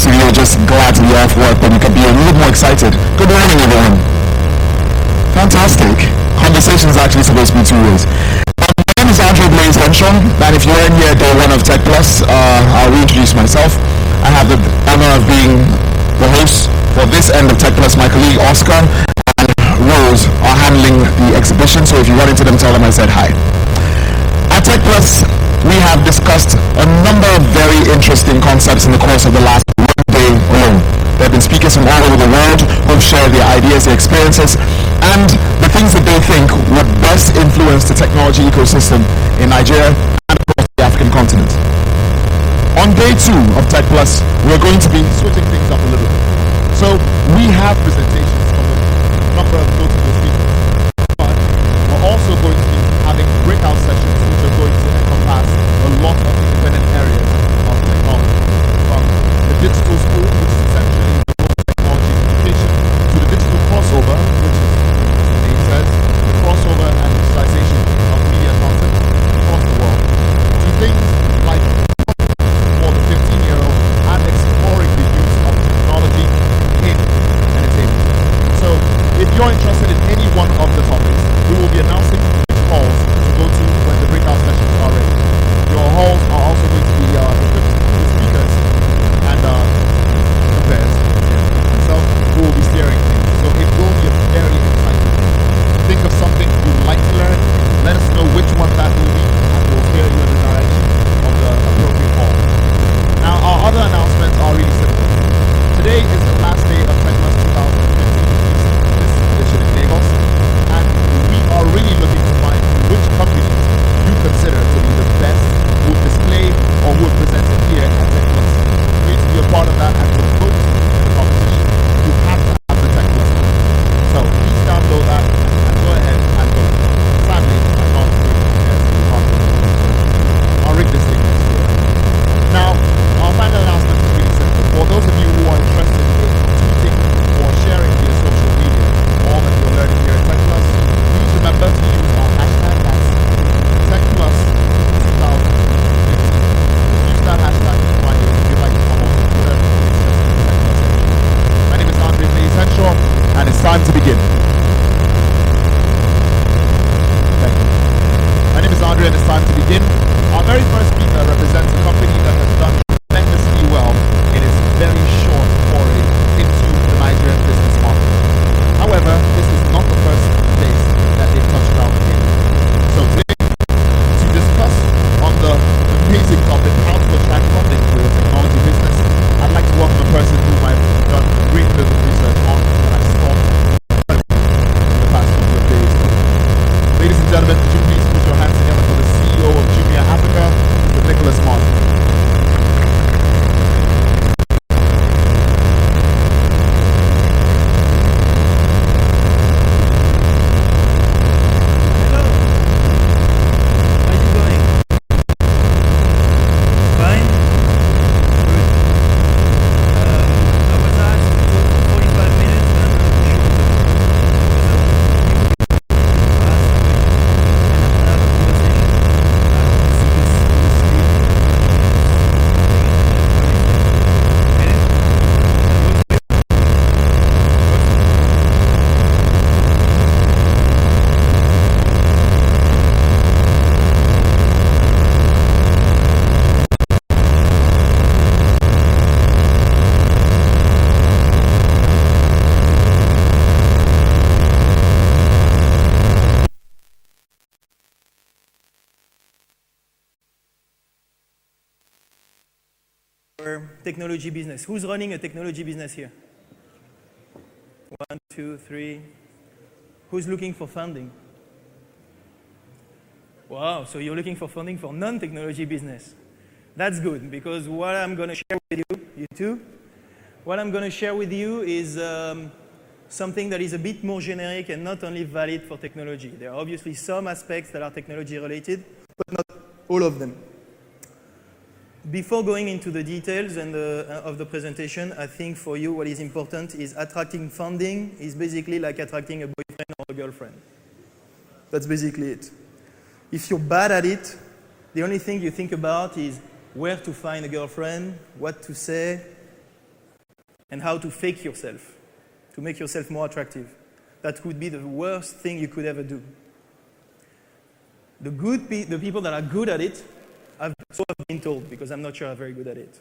most of you are just glad to be off work, but you can be a little more excited. Good morning, everyone. Fantastic. Conversation is actually supposed to be two ways. My name is Andre Blaze Henshaw, and if you're in here day one of Tech Plus, I'll reintroduce myself. I have the honor of being the host for this end of Tech Plus. My colleague Oscar and Rose are handling the exhibition, so if you run into them, tell them I said hi. At Tech Plus, we have discussed a number of very interesting concepts in the course of the last day alone. There have been speakers from all over the world who have shared their ideas, their experiences, and the things that they think would best influence the technology ecosystem in Nigeria and across the African continent. On day 2 of Tech Plus, we're going to be switching things up a little bit. So we have presentations from a number of notable speakers, but we're also going to be having breakout sessions which are going to encompass a lot of independent areas of technology, from the digital school, which is essentially technology education, to the digital crossover, which is, as the name says, the crossover and digitization of media content across the world, to things like for the 15-year-old and exploring the use of technology in entertainment. So if you're interested in any one of the topics, we will be announcing which halls to go to when the breakout sessions are ready. Your halls are also going to be equipped with speakers and compares myself who will be steering things. So it will be a very exciting thing. Think of something you'd like to learn, let us know which one that will be, and we'll steer you in the direction of the appropriate hall. Now, our other announcements are really simple. Today is the last day of Tech Plus 2015, this edition in Lagos, and we are really looking to find which companies you consider to be the best who would display or who would present it here at Tech Plus. For you to be a part of that and to vote in the competition, you have to have the Tech Plus code. So please download that and go ahead and vote. Sadly, I'm not going to get to the content. I'll rig this thing next year. Now, our final announcement is really simple. For those of you who are interested in tweeting or sharing via social media all that you're learning here at Tech Plus, please remember to use our hashtag as Tech Plus 2015. Use that hashtag to find it if you'd like to come on to Twitter and discuss the Tech Plus section. My name is Andre Blaze Henshaw, and it's time to begin. Thank you. My name is Andre, and it's time to begin. Our very first speaker represents a company that has done tremendously well in its very short foray into the Nigerian business market. However, this is not the first place that they've touched ground in. So today, to discuss on the amazing topic how to attract funding for your technology business, I'd like to welcome a person whom I've done a great bit of research on that I've stalked in the past couple of days. Ladies and gentlemen, would you please put your hands together for the CEO of Jumia Africa, Mr. Nicholas Martin. Technology business. Who's running a technology business here? 1, 2, 3. Who's looking for funding? Wow, so you're looking for funding for non-technology business. That's good, because what I'm going to share with you too, what I'm going to share with you is something that is a bit more generic and not only valid for technology. There are obviously some aspects that are technology related, but not all of them. Before going into the details and of the presentation, I think for you what is important is attracting funding is basically like attracting a boyfriend or a girlfriend. That's basically it. If you're bad at it, the only thing you think about is where to find a girlfriend, what to say, and how to fake yourself, to make yourself more attractive. That would be the worst thing you could ever do. The people that are good at it, I've sort of been told, because I'm not sure I'm very good at it,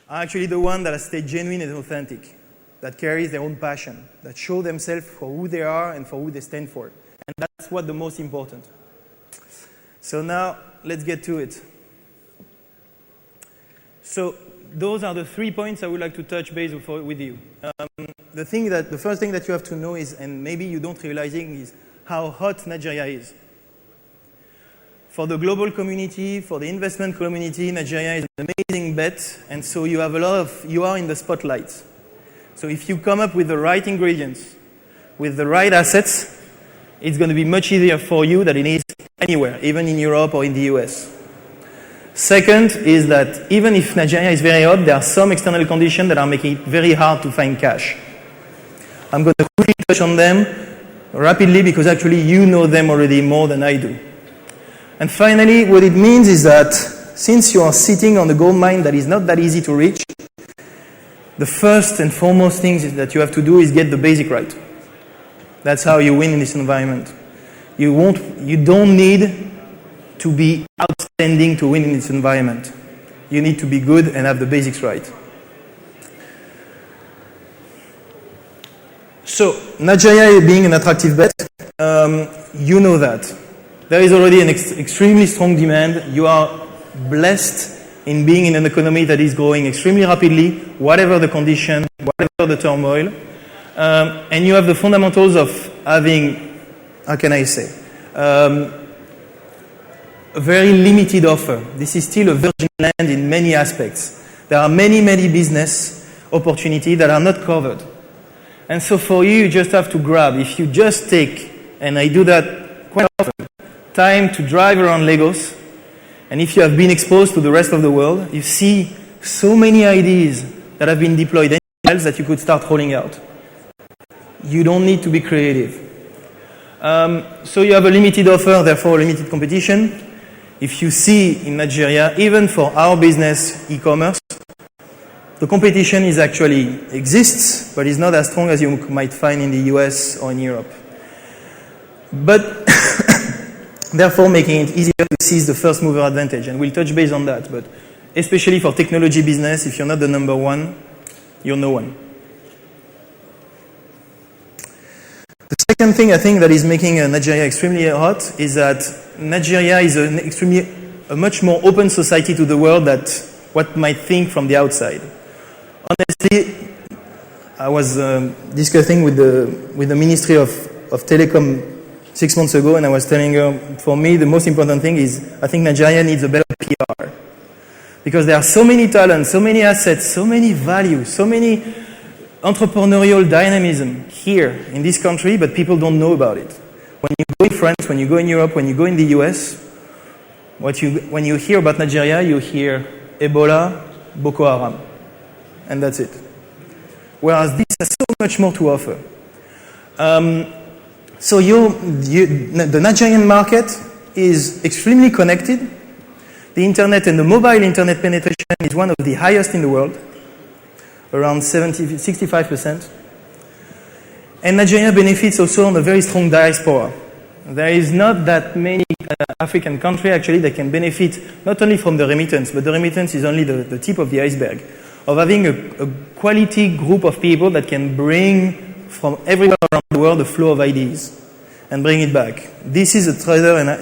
are actually the ones that stay genuine and authentic, that carry their own passion, that show themselves for who they are and for who they stand for. And that's what the most important. So now, let's get to it. So those are the 3 points I would like to touch base with you. The first thing that you have to know is, and maybe you don't realize it, is how hot Nigeria is. For the global community, for the investment community, Nigeria is an amazing bet, and so you are in the spotlight. So if you come up with the right ingredients, with the right assets, it's going to be much easier for you than it is anywhere, even in Europe or in the US. Second is that even if Nigeria is very hot, there are some external conditions that are making it very hard to find cash. I'm going to quickly touch on them rapidly because actually you know them already more than I do. And finally, what it means is that since you are sitting on a gold mine that is not that easy to reach, the first and foremost thing that you have to do is get the basic right. That's how you win in this environment. You don't need to be outstanding to win in this environment. You need to be good and have the basics right. So, Nigeria being an attractive bet, you know that. There is already an extremely strong demand. You are blessed in being in an economy that is growing extremely rapidly, whatever the condition, whatever the turmoil. And you have the fundamentals of having, how can I say, a very limited offer. This is still a virgin land in many aspects. There are many business opportunities that are not covered. And so for you just have to grab. If you just take, and I do that quite often, time to drive around Lagos, and if you have been exposed to the rest of the world, you see so many ideas that have been deployed anywhere else that you could start rolling out. You don't need to be creative. So you have a limited offer, therefore limited competition. If you see in Nigeria, even for our business, e-commerce, the competition is actually exists, but is not as strong as you might find in the US or in Europe. But therefore making it easier to seize the first mover advantage, and we'll touch base on that, but especially for technology business, if you're not the number one, you're no one. The second thing I think that is making Nigeria extremely hot is that Nigeria is a much more open society to the world than what might think from the outside. Honestly, I was discussing with the Ministry of Telecom 6 months ago, and I was telling her, for me, the most important thing is I think Nigeria needs a better PR. Because there are so many talents, so many assets, so many values, so many entrepreneurial dynamism here in this country, but people don't know about it. When you go in France, when you go in Europe, when you go in the US, when you hear about Nigeria, you hear Ebola, Boko Haram, and that's it. Whereas this has so much more to offer. So the Nigerian market is extremely connected. The internet and the mobile internet penetration is one of the highest in the world, around 65%. And Nigeria benefits also on a very strong diaspora. There is not that many African countries actually that can benefit not only from the remittance, but the remittance is only the tip of the iceberg, of having a quality group of people that can bring from everywhere around the world a flow of ideas and bring it back. This is a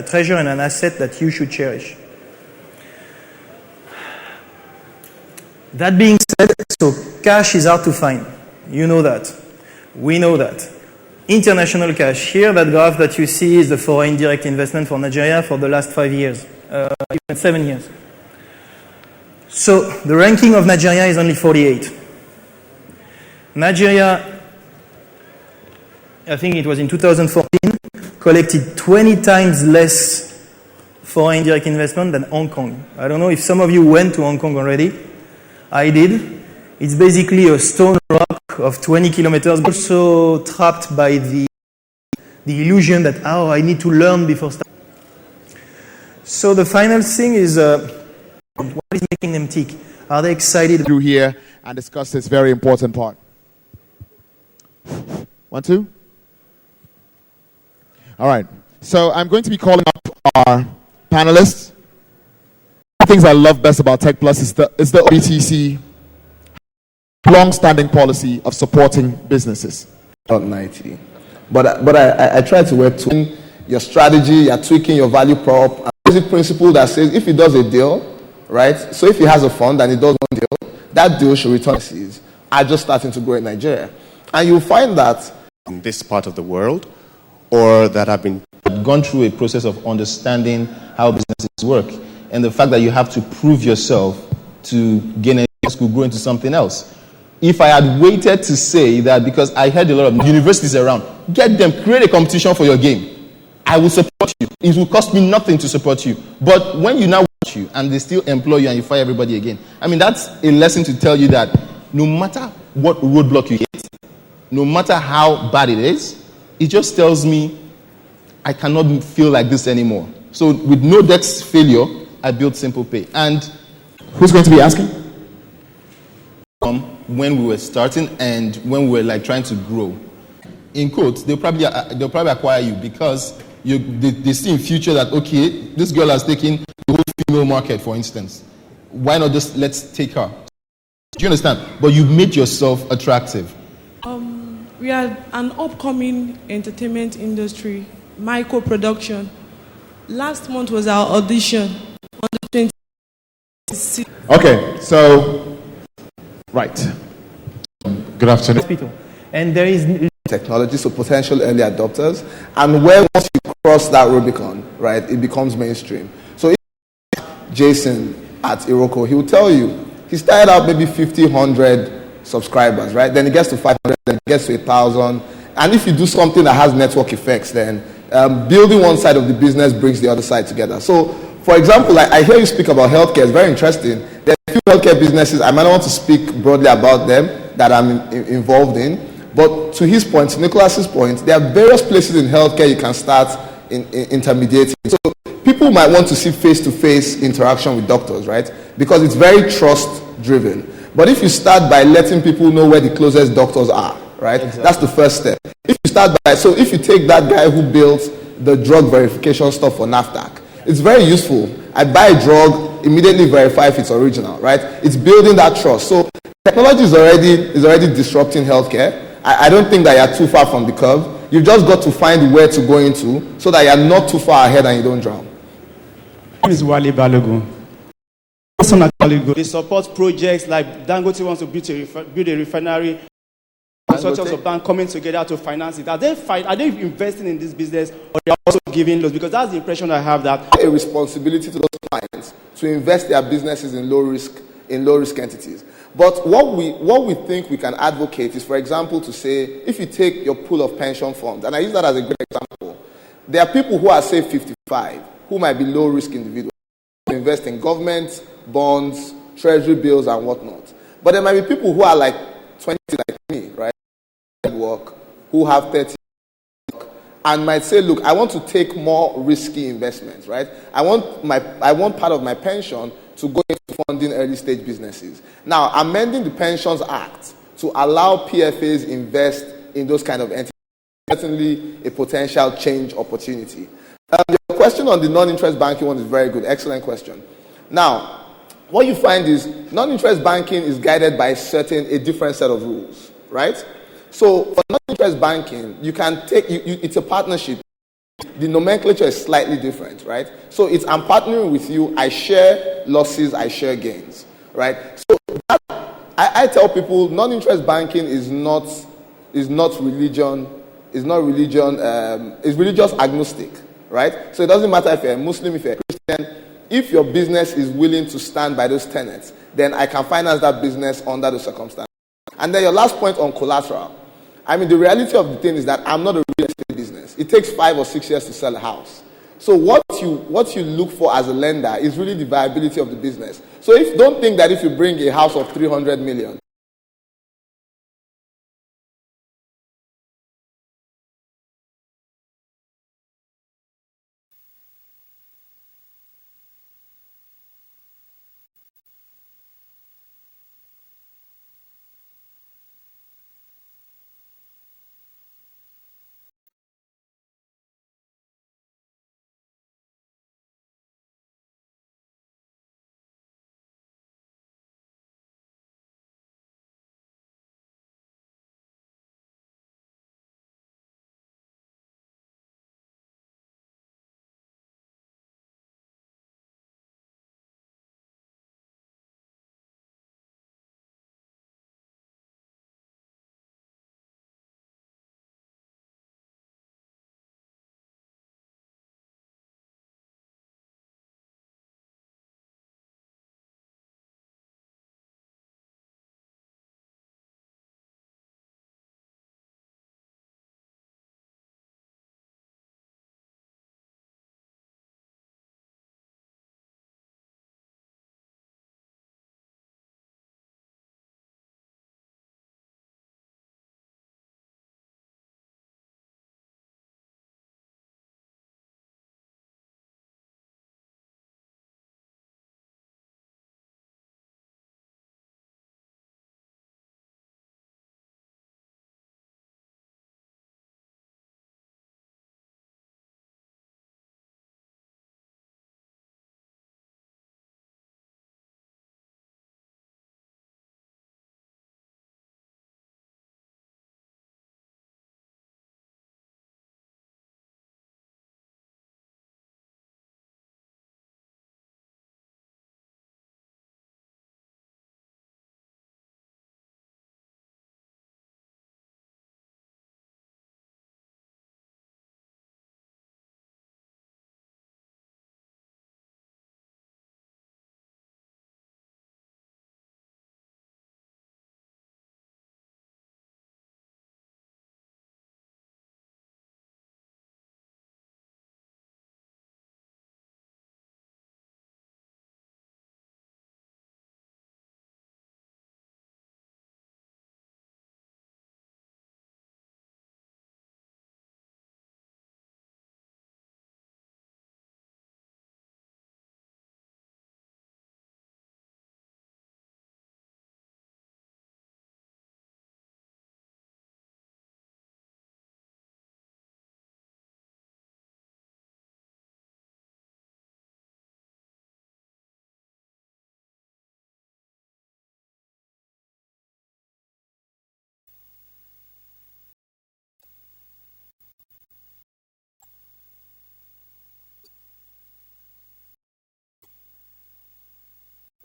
treasure and an asset that you should cherish. That being said, so cash is hard to find. You know that. We know that. International cash. Here, that graph that you see is the foreign direct investment for Nigeria for the last 5 years, even 7 years. So the ranking of Nigeria is only 48. Nigeria, I think it was in 2014, collected 20 times less foreign direct investment than Hong Kong. I don't know if some of you went to Hong Kong already. I did. It's basically a stone rock of 20 kilometers, also trapped by the illusion that, I need to learn before starting. So the final thing is, what is making them tick? Are they excited? Through here and discuss this very important part. 1, 2. All right. So I'm going to be calling up our panelists. One of the things I love best about Tech Plus is the OBTC long-standing policy of supporting businesses. About 90, but I try to work to your strategy. You're tweaking your value prop. A basic principle that says if he does a deal, right? So if he has a fund and he does one deal, that deal should return. Are just starting to grow in Nigeria, and you'll find that in this part of the world, or that have gone through a process of understanding how businesses work, and the fact that you have to prove yourself to gain anything else could grow into something else. If I had waited to say that, because I heard a lot of universities around, get them, create a competition for your game, I will support you. It will cost me nothing to support you. But when you now watch you and they still employ you and you fire everybody again, I mean, that's a lesson to tell you that no matter what roadblock you hit, no matter how bad it is, it just tells me I cannot feel like this anymore. So with no Dex failure, I built Simple Pay. And who's going to be asking? When we were starting and when we were like trying to grow, in quotes, they'll probably acquire you because they see in future that, okay, this girl has taken the whole female market, for instance. Why not just let's take her? Do you understand? But you made yourself attractive. We are an upcoming entertainment industry, micro production. Last month was our audition on the 26th. Okay, so right. Good afternoon. And there is technology, so potential early adopters, and where once you cross that Rubicon, right, it becomes mainstream. So if Jason at Iroko, he will tell you he started out maybe 50, 100 subscribers, right? Then it gets to 500, then it gets to 1,000. And if you do something that has network effects, then building one side of the business brings the other side together. So, for example, I hear you speak about healthcare. It's very interesting. There are a few healthcare businesses, I might not want to speak broadly about them, that I'm involved in. But to his point, to Nicholas's point, there are various places in healthcare you can start intermediating. So people might want to see face-to-face interaction with doctors, right? Because it's very trust-driven. But if you start by letting people know where the closest doctors are, right? Exactly. That's the first step. If you start by, so if you take that guy who built the drug verification stuff for NAFDAC, it's very useful. I buy a drug, immediately verify if it's original, right? It's building that trust. So technology is already disrupting healthcare. I don't think that you're too far from the curve. You've just got to find where to go into so that you're not too far ahead and you don't drown. My name is Wale Balogun. They support projects like Dangote wants to build a refinery. Consortiums of banks coming together to finance it. Are they investing in this business, or they are also giving loans? Because that's the impression I have, that a responsibility to those clients to invest their businesses in low risk entities. But what we think we can advocate is, for example, to say, if you take your pool of pension funds, and I use that as a great example, there are people who are, say, 55, who might be low-risk individuals, who invest in government, bonds, treasury bills, and whatnot. But there might be people who are like 20, like me, right, work, who have 30, and might say, look, I want to take more risky investments, right? I want part of my pension to go into funding early stage businesses. Now, amending the Pensions Act to allow PFAs invest in those kind of entities is certainly a potential change opportunity. The question on the non-interest banking one is very good. Excellent question. Now, what you find is non-interest banking is guided by a different set of rules, right? So for non-interest banking, you can take, it's a partnership. The nomenclature is slightly different, right? So I'm partnering with you, I share losses, I share gains, right? So I tell people non-interest banking is religious agnostic, right? So it doesn't matter if you're a Muslim, if you're a Christian, if your business is willing to stand by those tenets, then I can finance that business under the circumstances. And then your last point on collateral. I mean, the reality of the thing is that I'm not a real estate business. It takes 5 or 6 years to sell a house. So what you look for as a lender is really the viability of the business. So don't think that if you bring a house of 300 million,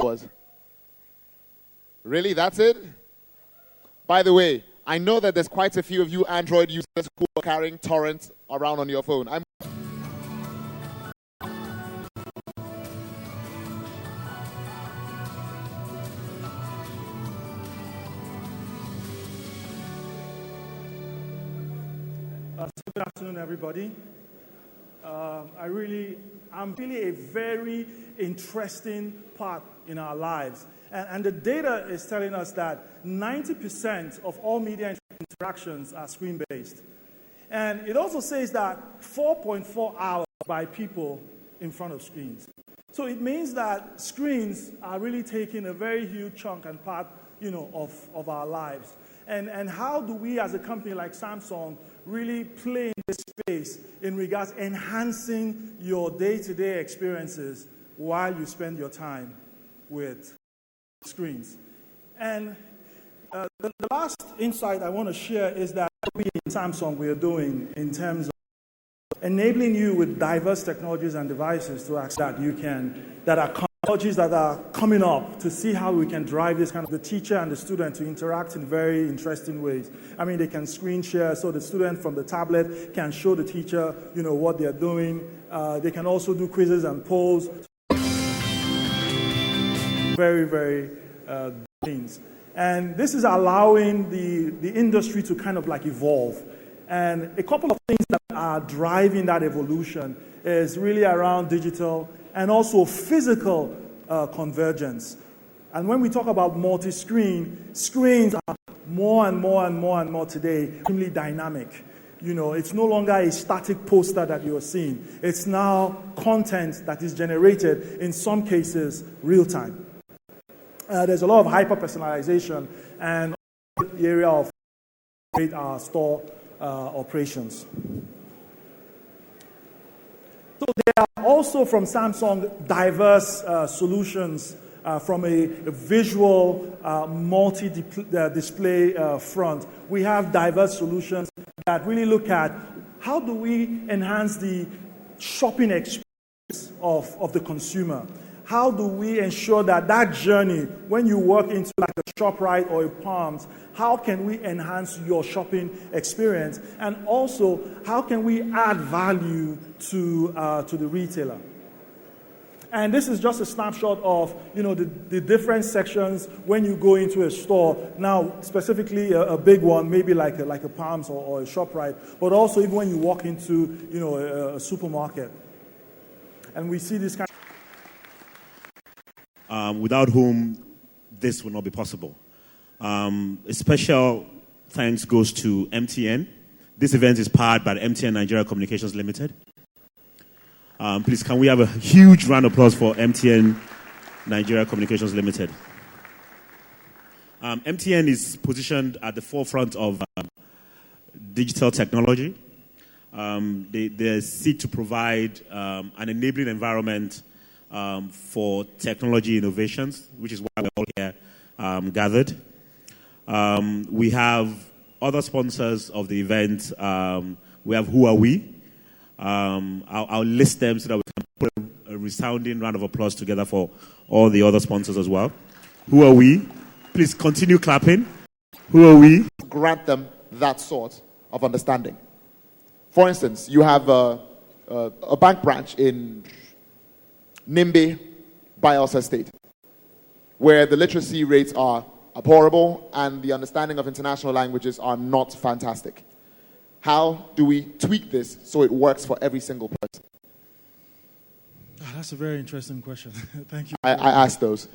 was. Really, that's it? By the way, I know that there's quite a few of you Android users who are carrying torrents around on your phone. Good afternoon, everybody. I'm really a very interesting part in our lives. And the data is telling us that 90% of all media interactions are screen-based. And it also says that 4.4 hours by people in front of screens. So it means that screens are really taking a very huge chunk and part, of our lives. And how do we as a company like Samsung really play in this space in regards to enhancing your day-to-day experiences while you spend your time with screens? And the last insight I want to share is that we in Samsung we are doing in terms of enabling you with diverse technologies and devices to access that are technologies that are coming up to see how we can drive this kind of the teacher and the student to interact in very interesting ways. I mean, they can screen share, so the student from the tablet can show the teacher, what they're doing. They can also do quizzes and polls. Very, very things. And this is allowing the industry to kind of like evolve. And a couple of things that are driving that evolution is really around digital and also physical convergence. And when we talk about multi-screen, screens are more and more today extremely dynamic. It's no longer a static poster that you're seeing. It's now content that is generated, in some cases, real time. There's a lot of hyper-personalization and the area of our store operations. So there are also from Samsung diverse solutions from a visual multi-display front. We have diverse solutions that really look at how do we enhance the shopping experience of the consumer. How do we ensure that journey, when you walk into like a ShopRite or a Palms, how can we enhance your shopping experience? And also, how can we add value to the retailer? And this is just a snapshot of, the different sections when you go into a store. Now, specifically a big one, maybe like a Palms or a ShopRite, but also even when you walk into, a supermarket. And we see this kind without whom this would not be possible. A special thanks goes to MTN. This event is powered by MTN Nigeria Communications Limited. Please, can we have a huge round of applause for MTN Nigeria Communications Limited? MTN is positioned at the forefront of digital technology. They seek to provide an enabling environment for technology innovations, which is why we're all here gathered. We have other sponsors of the event. We have Who Are We? I'll list them so that we can put a resounding round of applause together for all the other sponsors as well. Who Are We? Please continue clapping. Who Are We? Grant them that sort of understanding. For instance, you have a bank branch in Nimbe, Bayelsa State, where the literacy rates are abhorrible and the understanding of international languages are not fantastic. How do we tweak this so it works for every single person? That's a very interesting question. Thank you. I asked those.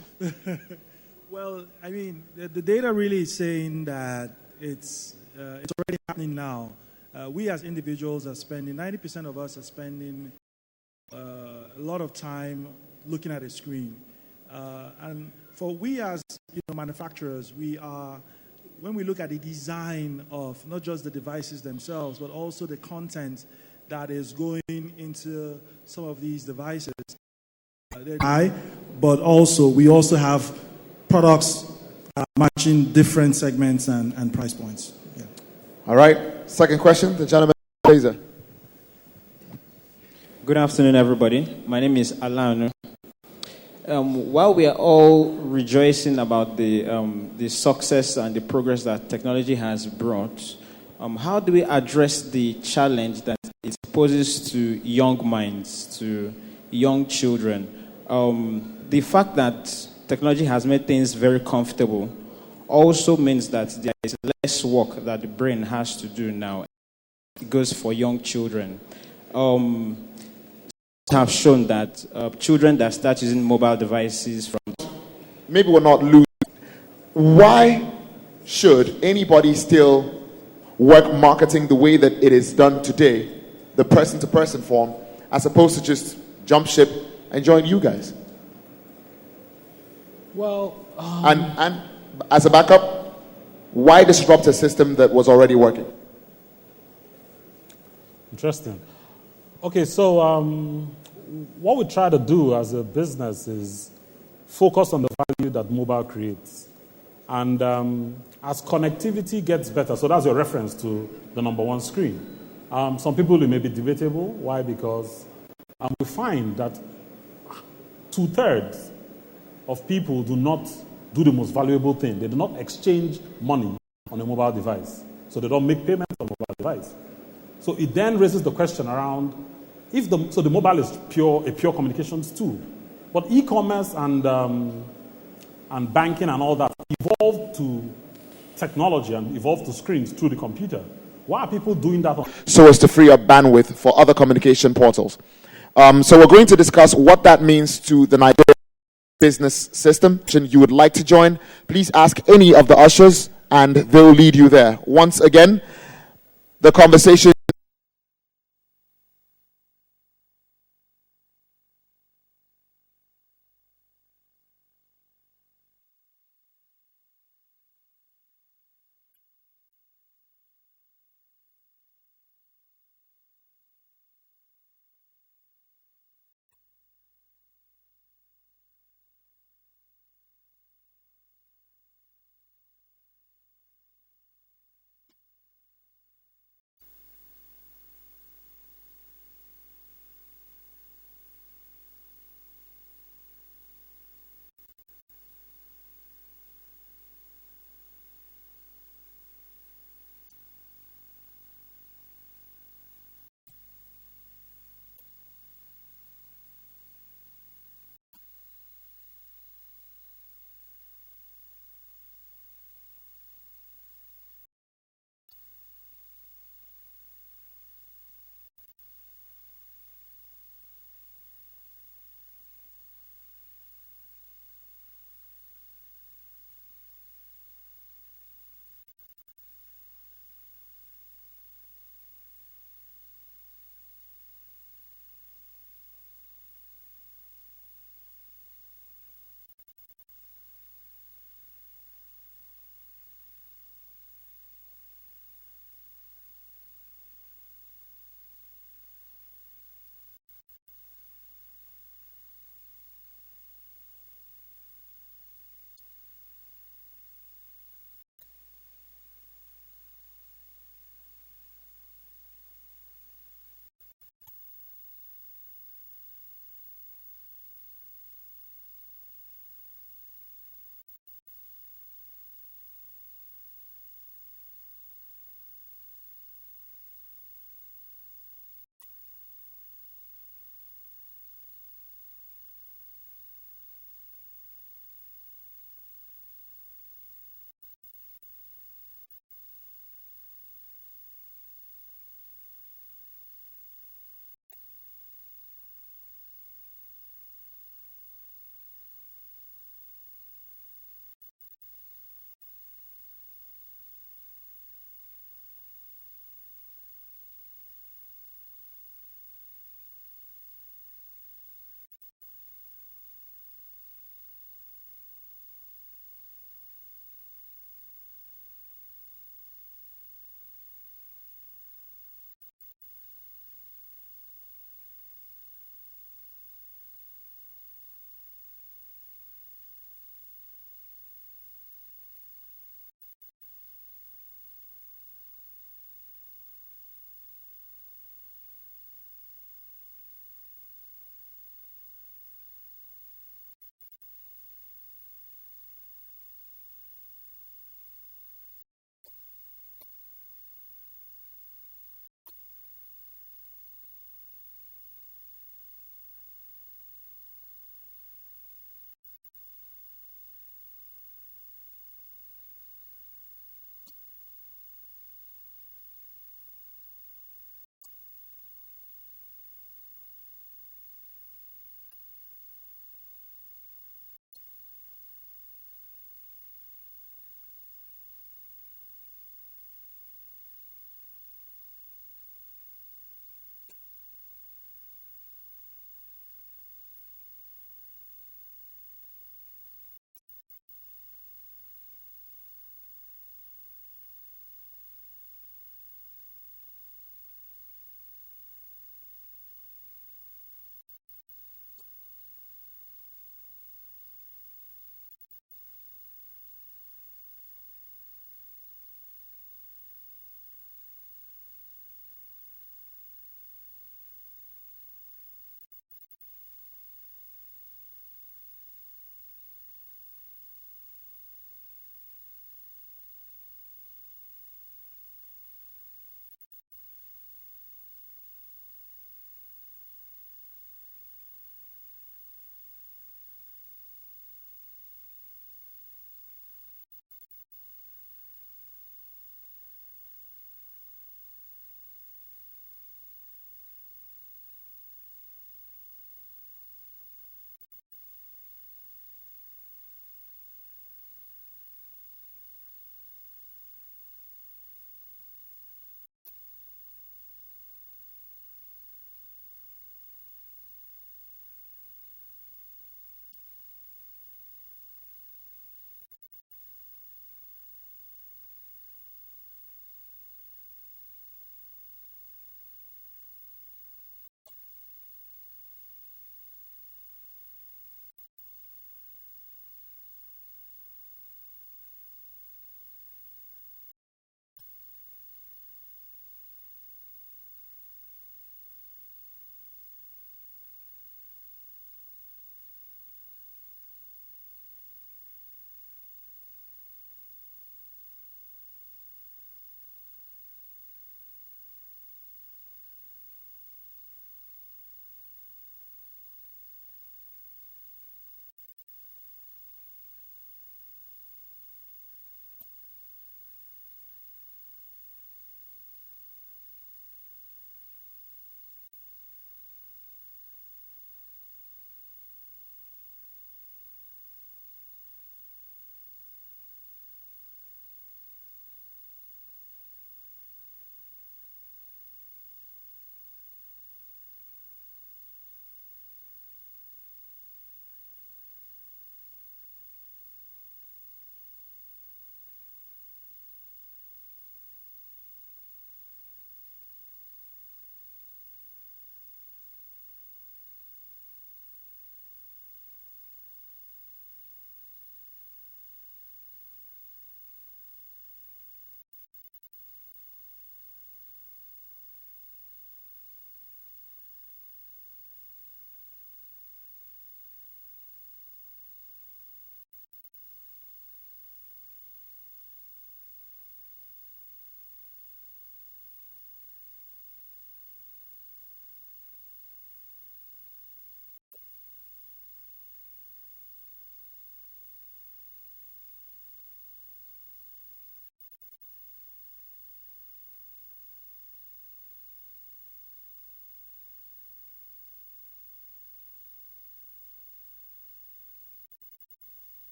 Well, I mean, the data really is saying that it's already happening now. We as individuals are spending, 90% of us are spending a lot of time looking at a screen. And for we as manufacturers, when we look at the design of not just the devices themselves, but also the content that is going into some of these devices, but also we also have products matching different segments and price points. Yeah. All right. Second question, the gentleman, Laser. Good afternoon, everybody. My name is Alan. while we are all rejoicing about the success and the progress that technology has brought, how do we address the challenge that it poses to young minds, to young children? The fact that technology has made things very comfortable also means that there is less work that the brain has to do now. It goes for young children. Have shown that children that start using mobile devices from... Maybe we're not losing. Why should anybody still work marketing the way that it is done today, the person-to-person form, as opposed to just jump ship and join you guys? Well... And as a backup, why disrupt a system that was already working? Interesting. Okay, so what we try to do as a business is focus on the value that mobile creates. And as connectivity gets better, so that's your reference to the number one screen. Some people, it may be debatable. Why? Because we find that 2/3 of people do not do the most valuable thing. They do not exchange money on a mobile device. So they don't make payments on a mobile device. So it then raises the question around, so the mobile is a pure communications tool. But e-commerce and banking and all that evolved to technology and evolved to screens through the computer. Why are people doing that? So as to free up bandwidth for other communication portals. So we're going to discuss what that means to the Nigerian business system. You would like to join, please ask any of the ushers and they'll lead you there. Once again, the conversation